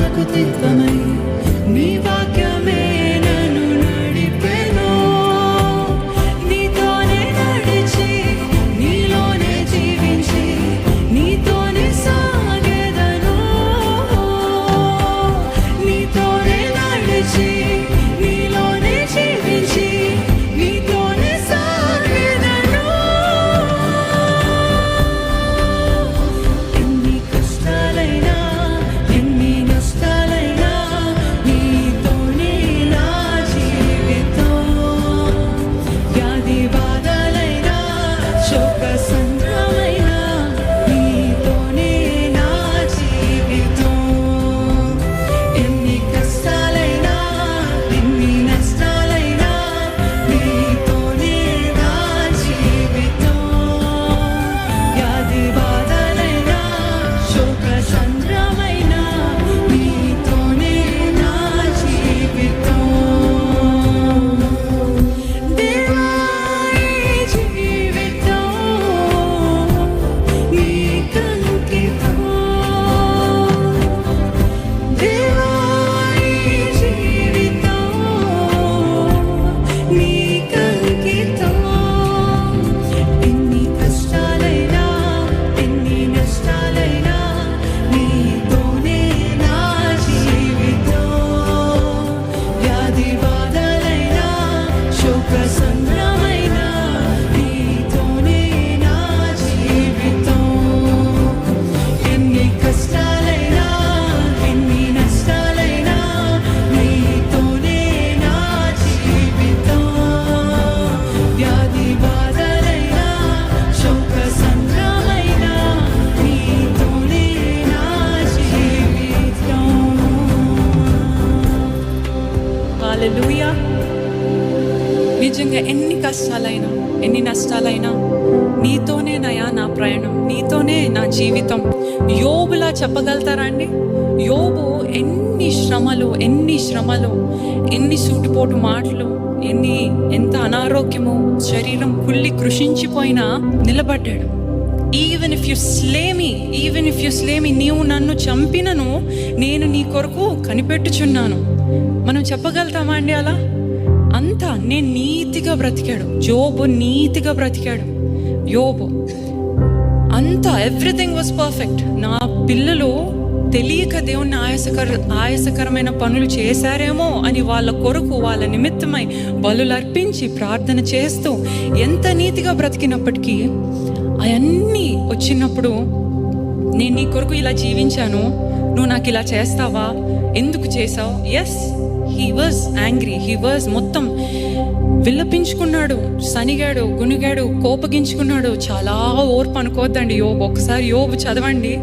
మార్గాలకు దీపమై నీ వాక్యమే నన్ను నడిపెను. నీతోనే నడిచి నీలోనే జీవించి నీతోనే సాగెదను. నీతోనే నడిచి నీలోనే జీవించి నీతోనే సాగెదను. ఎన్ని కష్టాలైనా ఎన్ని నష్టాలైనా నీతోనే నా జీవితం. వ్యాధి బాధలైనా శోక సంద్రమైనా నీతోనే నా జీవితం. ఎన్ని కష్టాలైనా ఎన్ని నష్టాలైనా నీతోనే నా జీవితం. వ్యాధి బాధలైనా శోక సంద్రమైనా నీతోనే నా జీవితం. దేవా ఈ జీవితం నీకంకితం. దేవా ఈ జీవితం నీకంకితం. ఎన్ని కష్టాలైనా ఎన్ని నష్టాలైనా నీతోనే నా జీవితం. వ్యాధి బాధలైనా శోక సంద్రమైనా నీతోనే నా జీవితం. ఎన్ని కష్టాలైనా ఎన్ని నష్టాలైనా నీతోనే నా జీవితం. వ్యాధి బాధలైనా శోక సంద్రమైనా నీతోనే నా జీవితం. హల్లెలూయా. నిజంగా ఎన్ని కష్టాలైనా ఎన్ని నష్టాలైనా నీతోనే నయా నా ప్రయాణం, నీతోనే నా జీవితం. యోబులా చెప్పగలుగుతారా అండి? యోబు ఎన్ని శ్రమలు ఎన్ని సూటిపోటు మాటలు, ఎంత అనారోగ్యము, శరీరం కుళ్ళి కృషించిపోయినా నిలబడ్డాడు. ఈవెన్ ఇఫ్ యు స్లే మీ నీవు నన్ను చంపినను నేను నీ కొరకు కనిపెట్టుచున్నాను. మనం చెప్పగలుగుతామా అండి అలా? అంతా నేను నీతిగా బ్రతికాడు యోబు, నీతిగా బ్రతికాడు యోబు. అంతా ఎవ్రీథింగ్ వాజ్ పర్ఫెక్ట్. నా పిల్లలు తెలియక దేవుణ్ణి ఆయాసకరమైన పనులు చేశారేమో అని వాళ్ళ కొరకు వాళ్ళ నిమిత్తమై బలులు అర్పించి ప్రార్థన చేస్తూ ఎంత నీతిగా బ్రతికినప్పటికీ అవన్నీ వచ్చినప్పుడు, నేను నీ కొరకు ఇలా జీవించాను, నువ్వు నాకు ఇలా చేస్తావా, ఎందుకు చేసావు? Yes, he was angry, he was మొత్తం విల్లపించుకున్నాడు, సనిగాడు, గునిగాడు, కోపగించుకున్నాడు. చాలా ఓర్పు అనుకోవద్దండి యోబు. ఒకసారి యోబు చదవండి,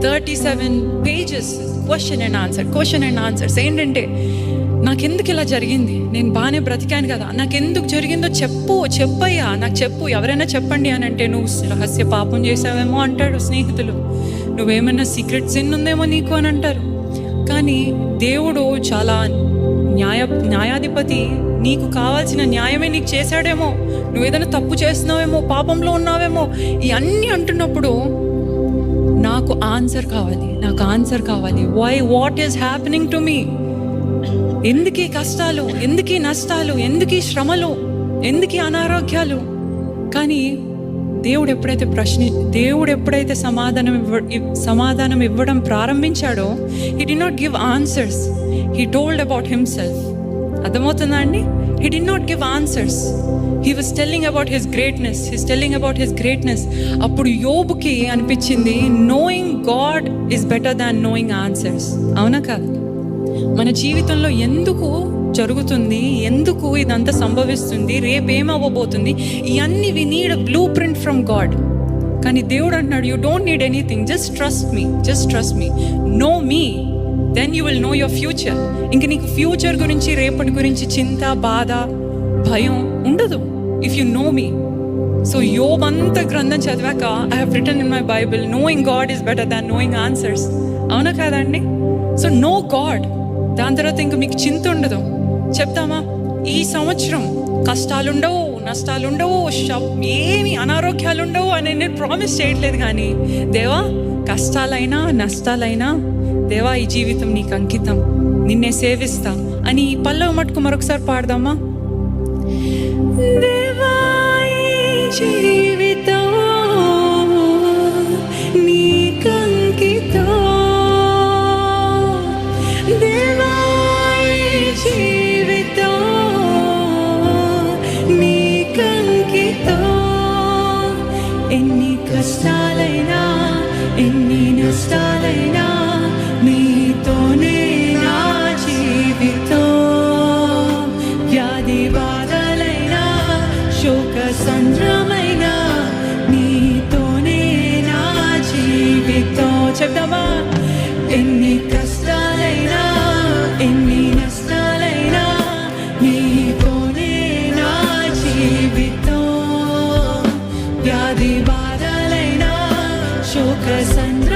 37 pages క్వశ్చన్ అండ్ ఆన్సర్స్. ఏంటంటే, నాకెందుకు ఇలా జరిగింది, నేను బాగానే బ్రతికాను కదా, నాకెందుకు జరిగిందో చెప్పయ్యా, నాకు చెప్పు, ఎవరైనా చెప్పండి అని అంటే, నువ్వు రహస్య పాపం చేసావేమో అంటాడు స్నేహితులు, నువ్వేమైనా సీక్రెట్ సిన్ ఉందేమో నీకు అని అంటారు. కానీ దేవుడు చాలా న్యాయాధిపతి, నీకు కావాల్సిన న్యాయమే నీకు చేశాడేమో, నువ్వేదైనా తప్పు చేస్తున్నావేమో, పాపంలో ఉన్నావేమో, ఇవన్నీ అంటున్నప్పుడు నాకు ఆన్సర్ కావాలి. What is happening to me? ఎందుకు ఈ కష్టాలు, ఎందుకు ఈ నష్టాలు, ఎందుకు ఈ శ్రమలు, ఎందుకు ఈ అనారోగ్యాలు? కానీ దేవుడు ఎప్పుడైతే సమాధానం ఇవ్వడం ప్రారంభించాడో, he did not give answers, he told about himself. అర్థమవుతుందా అండి? he did not give answers, he was telling about his greatness. అప్పుడు యోబుకి అనిపించింది, knowing God is better than knowing answers. అవునా కాదు? మన జీవితంలో ఎందుకు జరుగుతుంది, ఎందుకు ఇదంతా సంభవిస్తుంది, రేపేమవ్వబోతుంది, ఇవన్నీ we need a blueprint from God. కానీ దేవుడు అంటున్నాడు, you don't need anything, just trust me, know me, then you will know your future. ఇంక నీకు ఫ్యూచర్ గురించి, రేపటి గురించి చింత, బాధ, భయం ఉండదు if you know me. So యోబు అంత గ్రంథం చదివాక, I have written in my Bible, knowing God is better than knowing answers. అవునా కాదండి? సో నో గాడ్, దాని తర్వాత ఇంక మీకు చింత ఉండదు. చెప్తామా, ఈ సంవత్సరం కష్టాలుండవు, నష్టాలుండవు, ఏమి అనారోగ్యాలుండవు అని నేను ప్రామిస్ చేయట్లేదు. కానీ దేవా, కష్టాలైనా నష్టాలైనా దేవా ఈ జీవితం నీకు అంకితం, నిన్నే సేవిస్తా అని ఈ పల్లవి మటుకు మరొకసారి పాడదామా? దేవా ఈ జీవితం నీకు అంకితం, దేవా ఈ జీవితం నీకు అంకితం. ఎన్ని కష్టాలైనా ఎన్ని నష్టాలైనా నీతోనే నా జీవితం. వ్యాధి బాధలైనా శోక సంద్రమైనా నీతోనే నా జీవితం. చెప్తావా? ఎన్ని కష్టాలైనా ఎన్ని నష్టాలైనా నీతోనే నా జీవితం. వ్యాధి బాధలైనా శోక సంద్ర